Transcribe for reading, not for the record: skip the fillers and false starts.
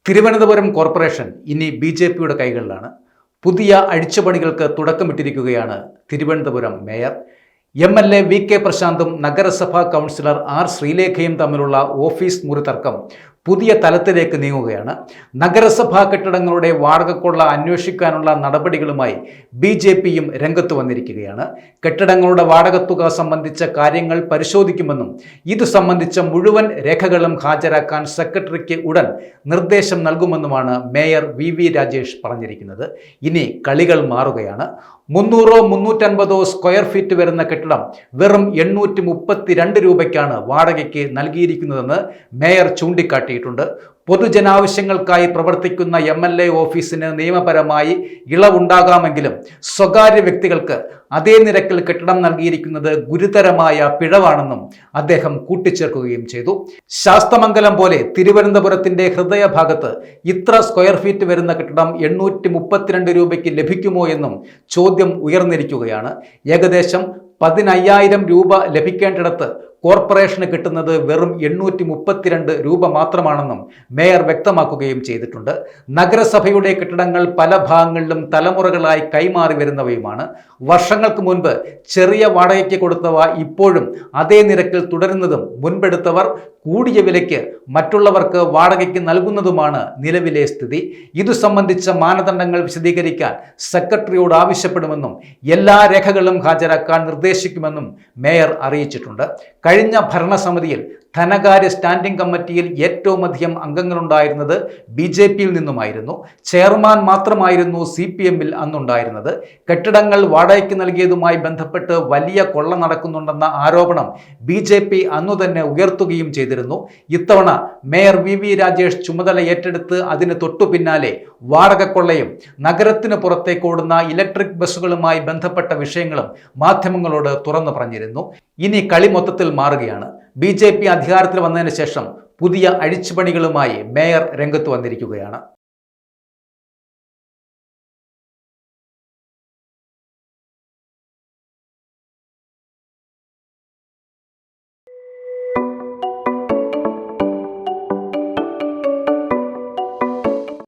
Thiruvananthapuram corporation ഇനി ബി.ജെ.പിയുടെ കൈകളിലാണ്. പുതിയ അഴിച്ചുപണികൾക്ക് തുടക്കമിട്ടിരിക്കുകയാണ് Thiruvananthapuram mayor. MLA. VK. പ്രശാന്തും നഗരസഭാ കൗൺസിലർ ആർ. ശ്രീലേഖയും തമ്മിലുള്ള ഓഫീസ് മുറി തർക്കം പുതിയ തലത്തിലേക്ക് നീങ്ങുകയാണ്. നഗരസഭാ കെട്ടിടങ്ങളുടെ വാടകക്കൊള്ള അന്വേഷിക്കാനുള്ള നടപടികളുമായി ബി.ജെ.പിയും രംഗത്ത് വന്നിരിക്കുകയാണ്. കെട്ടിടങ്ങളുടെ വാടകത്തുക സംബന്ധിച്ച കാര്യങ്ങൾ പരിശോധിക്കുമെന്നും ഇതു സംബന്ധിച്ച മുഴുവൻ രേഖകളും ഹാജരാക്കാൻ സെക്രട്ടറിക്ക് ഉടൻ നിർദ്ദേശം നൽകുമെന്നുമാണ് മേയർ വി. രാജേഷ് പറഞ്ഞിരിക്കുന്നത്. ഇനി കളികൾ മാറുകയാണ്. 300-350 സ്ക്വയർ ഫീറ്റ് വരുന്ന കെട്ടിടം വെറും 832 രൂപയ്ക്കാണ് വാടകയ്ക്ക് നൽകിയിരിക്കുന്നതെന്ന് മേയർ ചൂണ്ടിക്കാട്ടിയിട്ടുണ്ട്. പൊതുജനാവശ്യങ്ങൾക്കായി പ്രവർത്തിക്കുന്ന എം.എൽ.എ. ഓഫീസിന് നിയമപരമായി ഇളവുണ്ടാകാമെങ്കിലും സ്വകാര്യ വ്യക്തികൾക്ക് അതേ നിരക്കിൽ കെട്ടിടം നൽകിയിരിക്കുന്നത് ഗുരുതരമായ പിഴവാണെന്നും അദ്ദേഹം കൂട്ടിച്ചേർക്കുകയും ചെയ്തു. ശാസ്തമംഗലം പോലെ തിരുവനന്തപുരത്തിന്റെ ഹൃദയഭാഗത്ത് ഇത്ര സ്ക്വയർ ഫീറ്റ് വരുന്ന കെട്ടിടം 832 രൂപയ്ക്ക് ലഭിക്കുമോ എന്നും ചോദ്യം ഉയർന്നിരിക്കുകയാണ്. ഏകദേശം 15,000 രൂപ ലഭിക്കേണ്ടിടത്ത് കോർപ്പറേഷന് കിട്ടുന്നത് വെറും 832 രൂപ മാത്രമാണെന്നും മേയർ വ്യക്തമാക്കുകയും ചെയ്തിട്ടുണ്ട്. നഗരസഭയുടെ കെട്ടിടങ്ങൾ പല ഭാഗങ്ങളിലും തലമുറകളായി കൈമാറി വരുന്നവയുമാണ്. വർഷങ്ങൾക്ക് മുൻപ് ചെറിയ വാടകയ്ക്ക് കൊടുത്തവ ഇപ്പോഴും അതേ നിരക്കിൽ തുടരുന്നതും മുൻപെടുത്തവർ കൂടിയ വിലയ്ക്ക് മറ്റുള്ളവർക്ക് വാടകയ്ക്ക് നൽകുന്നതുമാണ് നിലവിലെ സ്ഥിതി. ഇതു സംബന്ധിച്ച മാനദണ്ഡങ്ങൾ വിശദീകരിക്കാൻ സെക്രട്ടറിയോട് ആവശ്യപ്പെടുമെന്നും എല്ലാ രേഖകളും ഹാജരാക്കാൻ നിർദ്ദേശിക്കുമെന്നും മേയർ അറിയിച്ചിട്ടുണ്ട്. കഴിഞ്ഞ ഭരണസമിതിയിൽ ധനകാര്യ സ്റ്റാൻഡിംഗ് കമ്മിറ്റിയിൽ ഏറ്റവും അധികം അംഗങ്ങളുണ്ടായിരുന്നത് ബി.ജെ.പിയിൽ നിന്നുമായിരുന്നു. ചെയർമാൻ മാത്രമായിരുന്നു CPM-ൽ അന്നുണ്ടായിരുന്നത്. കെട്ടിടങ്ങൾ വാടകയ്ക്ക് നൽകിയതുമായി ബന്ധപ്പെട്ട് വലിയ കൊള്ള നടക്കുന്നുണ്ടെന്ന ആരോപണം ബി.ജെ.പി അന്നു തന്നെ ഉയർത്തുകയും ചെയ്തിരുന്നു. ഇത്തവണ മേയർ വി. രാജേഷ് ചുമതല ഏറ്റെടുത്ത് അതിന് തൊട്ടു പിന്നാലെ വാടകക്കൊള്ളയും നഗരത്തിന് പുറത്തേക്ക് ഓടുന്ന ഇലക്ട്രിക് ബസ്സുകളുമായി ബന്ധപ്പെട്ട വിഷയങ്ങളും മാധ്യമങ്ങളോട് തുറന്നു പറഞ്ഞിരുന്നു. ഇനി കളി മൊത്തത്തിൽ മാറുകയാണ്. ബി.ജെ.പി അധികാരത്തിൽ വന്നതിന് ശേഷം പുതിയ അഴിച്ചുപണികളുമായി മേയർ രംഗത്ത് വന്നിരിക്കുകയാണ്.